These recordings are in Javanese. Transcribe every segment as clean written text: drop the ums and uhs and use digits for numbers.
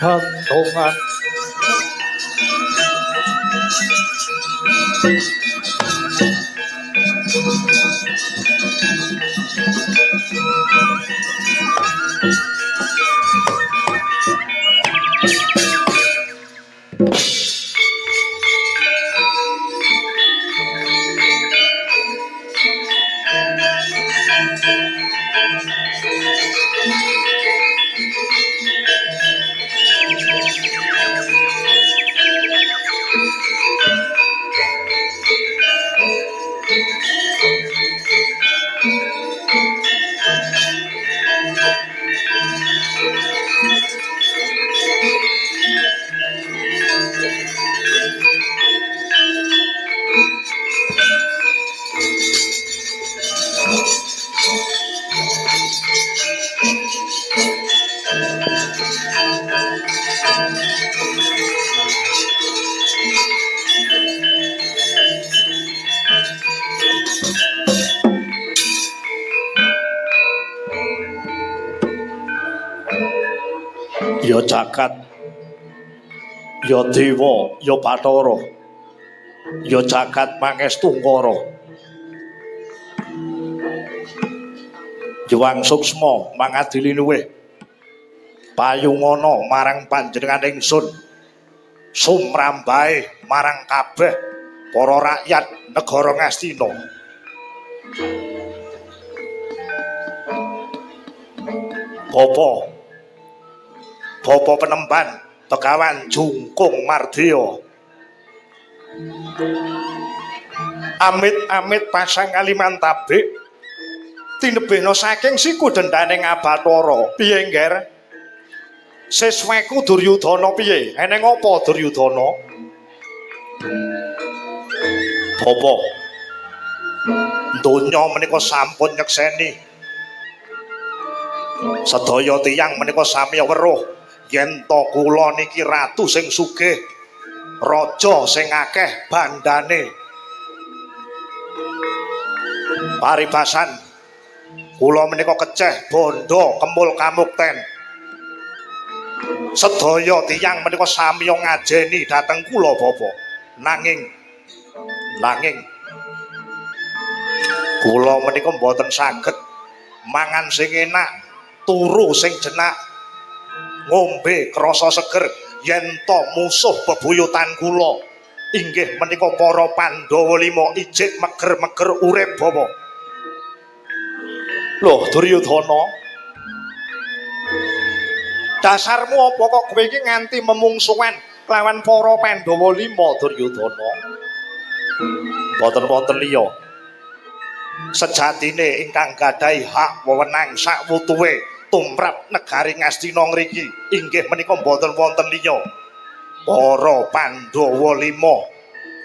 Gantungan ya jagat ya dewa ya bathara ya jagat mangestungkara juang suksma mangadili luweh payungana marang panjenengan ingsun sumrambahe marang kabeh para rakyat negara Ngastina. Bapa Penemban Begawan Jungkung Mardya. Amit-amit pasang kaliman tabik tinebihna saking siku dendaning Abathara. Piye, Ngger? Sisweku Duryudana piye? Eneng apa Duryudana? Bapa, donya menika sampun nyekseni sedaya tiyang menika sami weruh yen to kula niki ratu sing sugih, raja sing akeh bandane. Paribasan kula menika keceh bondo kemul kamukten. Sedaya tiyang menika sami ngajeni dhateng kula Bapa. Nanging kula menika mboten saged mangan sing enak, turu sing jenak, ngombe krasa seger yen to musuh bebuyutan kula inggih menika para Pandhawa 5 ijik meger-meger urip Bapa. Loh, Duryudana. Dasarmu apa kok kowe iki nganti memungsuhan kelawan para Pandhawa 5 Duryudana? Mboten wonten liya. Sejatine ingkang gadhahi hak wewenang sakwutuhe tumrap negari Ngastina ngriki inggih menika mboten wonten liya. Para Pandhawa 5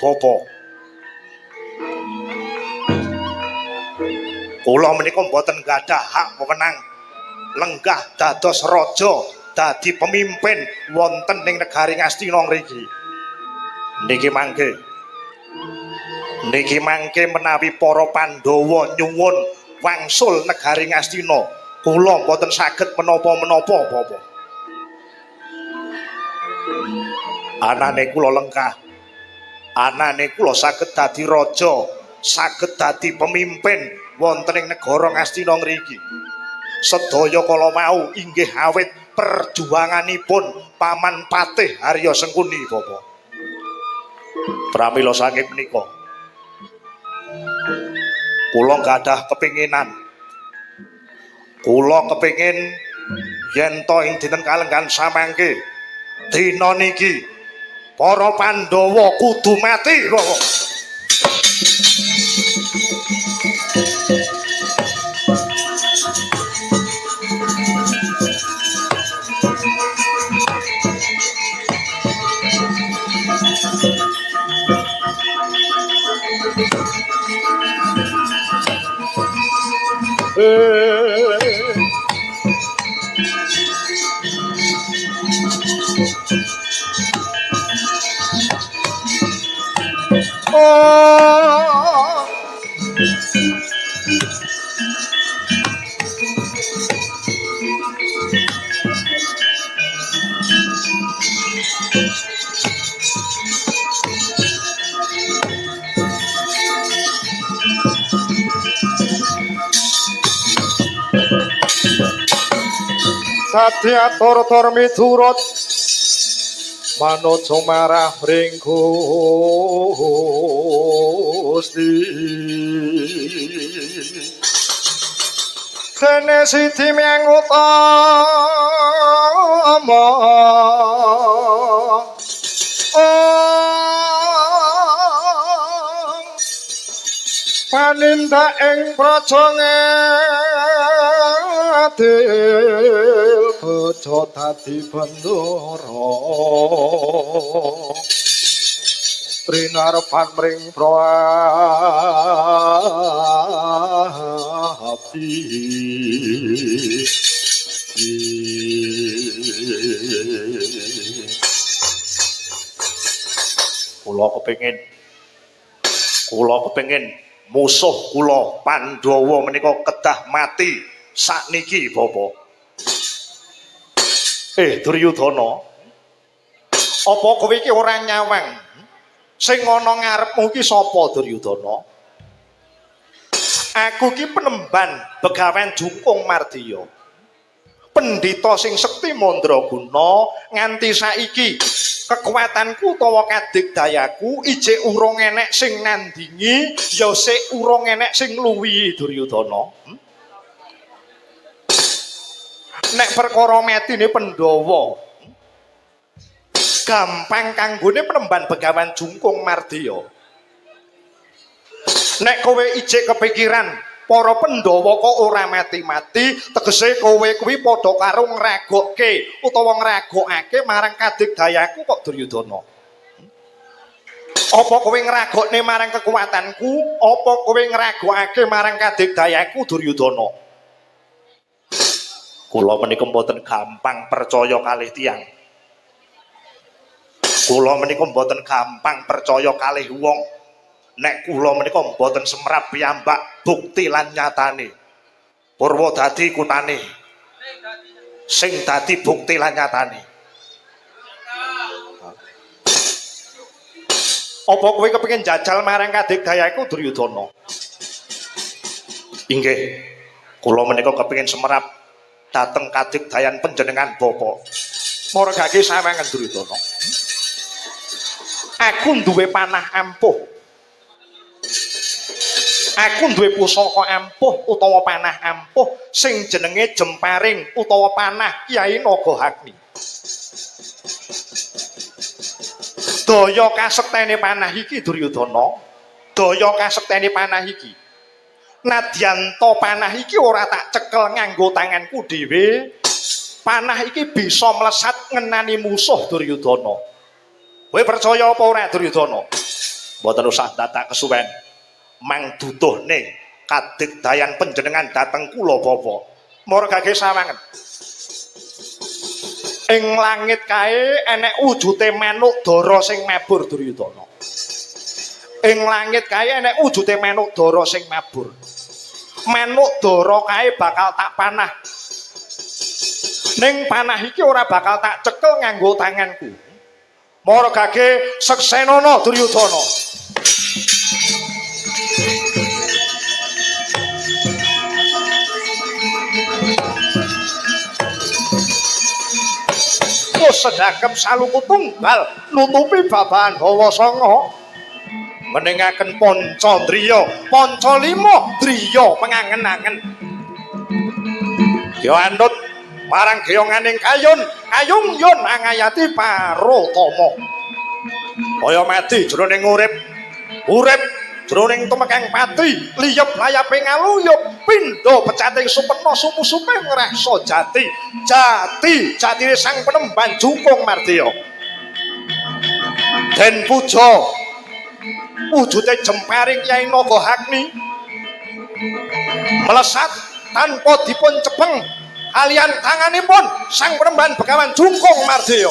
Bapa. Kula menika mboten gadah hak wewenang lenggah dados raja dadi pemimpin wonten ing negari Ngastina ngriki. Niki mangke menawi para Pandhawa nyuwun wangsul negari Ngastina, kula mboten saged menapa-menapa Bapa. Anane kula lenggah. Anane kula saged dadi raja, saged dadi pemimpin wonten ing negara Ngastina ngriki. Sedaya kala mau inggih awit perjuanganipun Paman Patih Arya Sengkuni Bapa. Pramila saking menika kula gadah kepinginan. Kula kepingin yen to ing dinten kalenggan samangke dina niki para Pandhawa kudu mati Bapa. Dadi atur-atur miturut manut sumarah ring Gusti. Dene siti miangutama panindak ing praja ngadil bojo dadi bendara trinarepan mring prabdi kula kepengin musuh kula Pandhawa menika kedah mati sakniki Bapa. Duryudana, apa kowe iki ora nyawang? Sing ana ngarepmu iki sapa Duryudana? Aku ki penemban Begawan Jungkung Mardiya. Pendhita sing sekti mandraguna nganti saiki kekuatanku utawa kadigdayaku ijik urung enek sing nandingi ya sik urung enek sing ngluwihi Duryudana. Nek perkara metine Pandhawa gampang kanggone penemban Begawan Jungkung Mardiya. Nek kowe ijik kepikiran para Pandhawa kok ora mati-mati, tegese kowe kuwi padha karo ngragokke utawa ngragokake marang kadigdayaku kok Duryudana. Apa kowe ngragokne marang kekuatanku, apa kowe ngragokake marang kadigdayaku Duryudana? Kula menika mboten gampang percaya kalih tiyang. Kula menika mboten gampang percaya kalih wong. Nek kula menika mboten semrap piyambak bukti lan nyatane. Purwa dadi kutane. Sing dadi bukti lan nyatane. Apa kowe kepengin jajal marang kadigdayaku Duryudana? Inggih. Kula menika kepengin semrap dateng kadigdayan panjenengan Bapa. Margake sawangan Duryudana. Aku duwe panah ampuh. Aku duwe pusaka ampuh utawa panah ampuh sing jenenge jemparing utawa panah Kyai Nagahagni. Daya kasektene panah iki Duryudana, daya kasektene panah iki. Nadyan to panah iki ora tak cekel nganggo tanganku dhewe, panah iki bisa mlesat ngenani musuh Duryudana. Kowe percaya apa ora Duryudana? Mboten usah dadak kesuwen. Mang duduhne kadigdayan panjenengan dhateng kula bapa. Margage sawangen. Ing langit kae enek wujute manuk dara sing mabur Duryudana. Ing langit kae enek wujute manuk dara sing mabur. Manuk dara kae bakal tak panah. Ning panah iki ora bakal tak cekel nganggo tanganku. Margage seksenana Duryudana. Sedagem saluku tunggal nutupi babahan hawa sanga meningaken Pancadriya Pancalima driya pengangen-angen ya anut marang geyonganing kayung yun angayati parutama kaya mati jroning urip jroning tumekang pati liyep layape ngaluyup pindha pecating supena sumu-sume ngrasa jatine sang penemban Jungkung Mardiya den puja wujute jemparing Kyai Nagahagni melesat tanpa dipun cepeng kaliyan tanganipun sang penemban Begawan Jungkung Mardiya.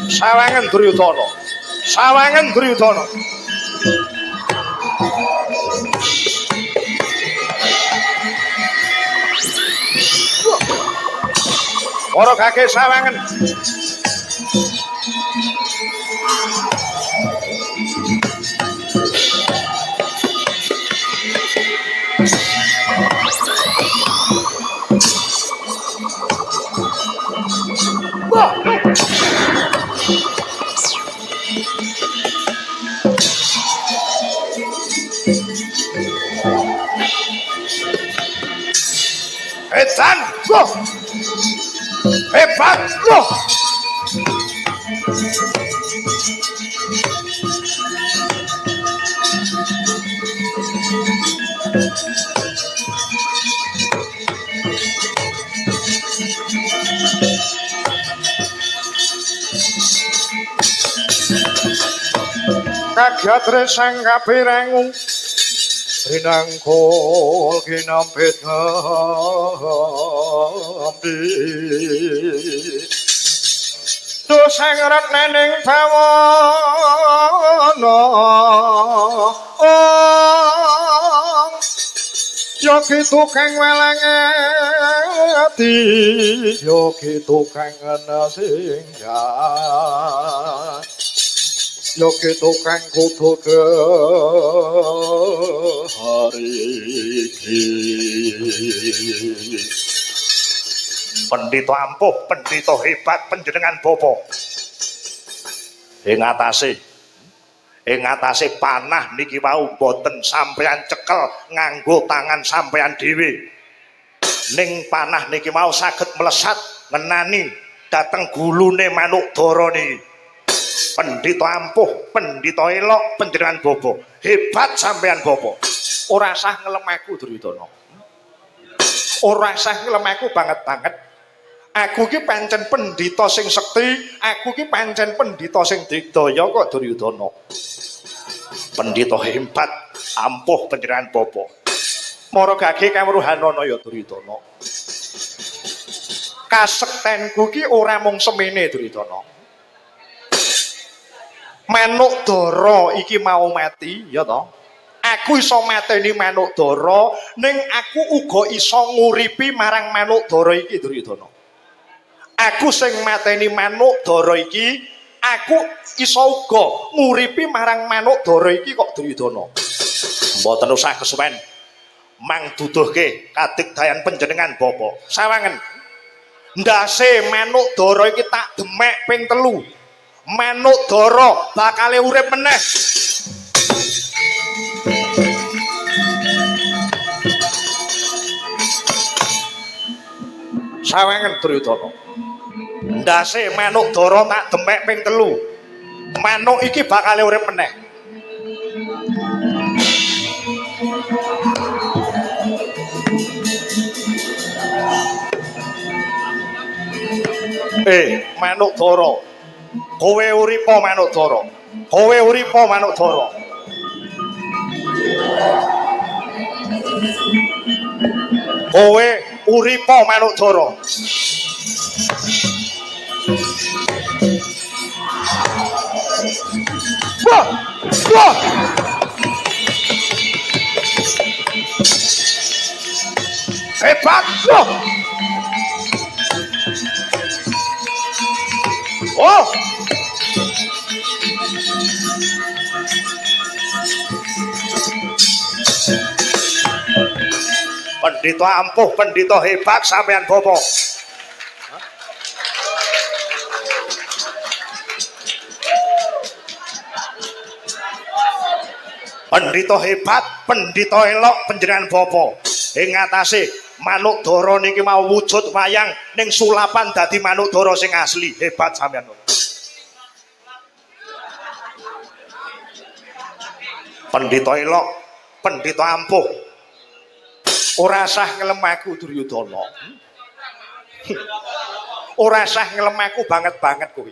Sawangen Duryudana, sawangen Duryudana. Ora kake sawangen. Edan, loh. Hebat, loh. Kagyatre sang kapirangu rinangkul ginampit ngambi dosang retnening bawana yogi tukang welenge ati yogi tukang nasinggan yogi tukang kudu kehariki pendhita ampuh pendhita hebat panjenengan bapa ing atase panah niki wau boten sampeyan cekel nganggo tangan sampeyan dhewe ning panah niki mau saged melesat ngenani dateng gulune manuk dara niki pendhita ampuh pendhita elok panjenengan bapa hebat sampeyan bapa ora sah ngelemaku Duryudana ora sah ngelemaku banget aku ki pancen pendhita sing sekti aku ki pancen pendhita sing digdaya kok Duryudana pendhita hebat ampuh panjenengan bapa maragage kawruhanana ya Duryudana kasektenku ki ora mung semene Duryudana manuk dara iki mau mati ya toh aku iso mateni manuk dara ning aku uga iso nguripi marang manuk dara iki Duryudana aku sing mateni manuk dara iki aku iso uga nguripi marang manuk dara iki kok Duryudana mboten usah kesuwen mang duduhke kadigdayan panjenengan bapa sawangen ndase manuk dara iki tak demek ping 3 Manukdara bakale urip meneh. Sawengen Duryudana. Ndase Manukdara tak demek ping 3. Manuk iki bakale urip meneh. Manukdara. Kowe uripa Manukdara. Kowe uripa Manukdara. Kowe uripa Manukdara. Wah! Wah! Hebat! Wah! Oh! Pendhita ampuh, pendhita hebat sampean Bapak. Pendhita hebat, pendhita elok panjenengan Bapak. Ing ngatasé Manukdara niki mau wujud wayang ning sulapan dadi Manukdara sing asli. Hebat sampean. Pendhita elok, pendhita ampuh. Ora sah ngelem aku Duryudana. Ora sah ngelem aku banget-banget kowe.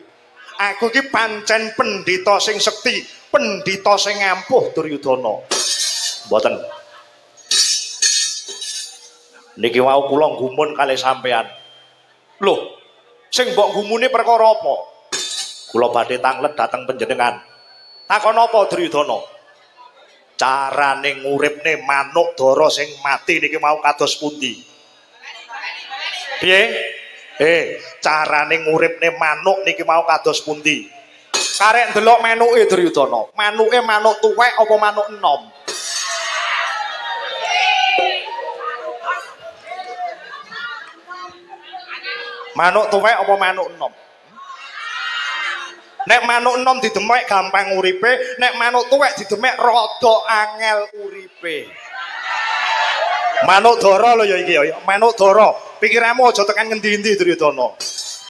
Aku iki pancen pendhita sing sekti, pendhita sing ampuh Duryudana. Mboten. Niki wau kula nggumun kalih sampean. Loh, sing mbok gumuni perkara apa? Kula badhe tanglet dhateng panjenengan. Takon apa Duryudana? Carane nguripne Manukdara sing mati niki mau kados pundi? Piye? Carane nguripne manuk niki mau kados pundi? Karek ndelok manuke Duryudana. Manuke manuk tuwek apa manuk enom? Manuk tuwek apa manuk enom? Nek manuk enom didemek gampang uripe, nek manuk tuwek didemek rada angel uripe. Manukdara lho ya iki ya. Manukdara, pikiranmu aja tekan ngendi-endi Duryudana.